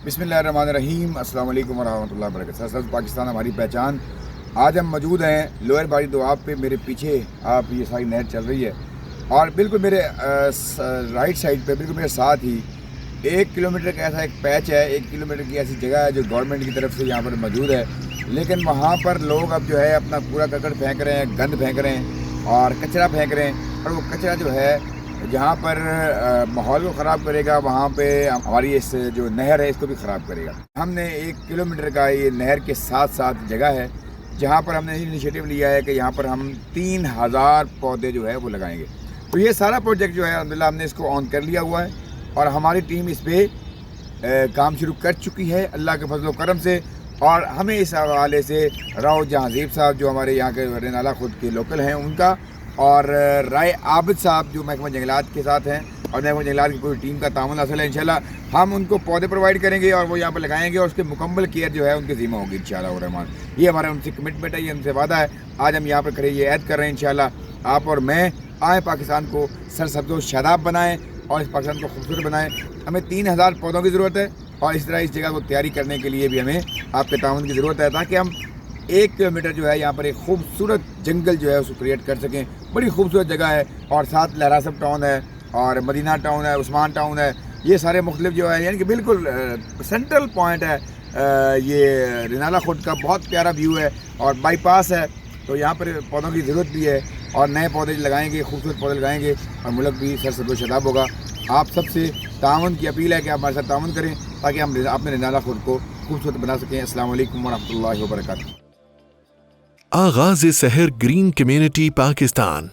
बिस्मिल्लाहिर्रहमानिर्रहीम। अस्सलाम वालेकुम वरहमतुल्लाहि वबरकातुहू। सर पाकिस्तान हमारी पहचान। आज हम मौजूद हैं लोअर बाड़ी दोआब पे। मेरे पीछे आप ये सारी नहर चल रही है और बिल्कुल मेरे राइट साइड पे बिल्कुल मेरे साथ ही 1 किलोमीटर का ऐसा एक पैच है, 1 किलोमीटर की ऐसी जगह है जो गवर्नमेंट की तरफ से यहाँ पर मौजूद है। लेकिन वहाँ पर लोग अब जो है अपना कूड़ा करकट फेंक रहे हैं, गंद फेंक रहे हैं और कचरा फेंक रहे हैं। और वो कचरा जो है जहाँ पर माहौल को ख़राब करेगा, वहाँ पे हमारी इस जो नहर है इसको भी ख़राब करेगा। हमने 1 किलोमीटर का ये नहर के साथ साथ जगह है जहाँ पर हमने इनिशिएटिव लिया है कि यहाँ पर हम 3000 पौधे जो है वो लगाएंगे। तो ये सारा प्रोजेक्ट जो है अल्हम्दुलिल्लाह हमने इसको ऑन कर लिया हुआ है और हमारी टीम इस पर काम शुरू कर चुकी है अल्लाह के फजल करम से। और हमें इस हवाले से राव जहांजीब साहब जो हमारे यहाँ के रेनाला खुद के लोकल हैं उनका, और राय आबिद साहब जो महकमा जंगलात के साथ हैं और महकमा जंगलात की पूरी टीम का तामुन हासिल है। इंशाल्लाह हम उनको पौधे प्रोवाइड करेंगे और वो यहाँ पर लगाएंगे और उसके मुकम्मल केयर जो है उनके ज़िम्मा होगी इंशाल्लाह रहमान। ये हमारा उनसे कमिटमेंट है, ये उनसे वादा है। आज हम यहाँ पर खड़े ये ऐद कर रहे हैं इंशाल्लाह आप और मैं आए पाकिस्तान को सरसब्ज़ शादाब बनाएँ और इस पाकिस्तान को खूबसूरत बनाएँ। हमें 3000 पौधों की ज़रूरत है और इस तरह इस जगह को तैयारी करने के लिए भी हमें आपके ताउन की ज़रूरत है ताकि हम 1 किलोमीटर जो है यहाँ पर एक खूबसूरत जंगल जो है उसको क्रिएट कर सकें। बड़ी खूबसूरत जगह है और साथ लहरासब टाउन है और मदीना टाउन है, उस्मान टाउन है। ये सारे मुख्तलिफ जो है यानी कि बिल्कुल सेंट्रल पॉइंट है। ये रेनाला खुद का बहुत प्यारा व्यू है और बाईपास है। तो यहाँ पर पौधों की ज़रूरत भी है और नए पौधे लगाएंगे, खूबसूरत पौधे लगाएंगे और मुल्क भी सरसब्ज़ शादाब होगा। आप सबसे ताउन की अपील है कि आप हमारे साथ ताउन करें ताकि हम अपने रेनाला खुद को खूबसूरत बना सकें। अस्सलाम वालेकुम वरहमतुल्लाहि वबरकातुहू। आगाज़-ए-सहर ग्रीन कम्युनिटी पाकिस्तान।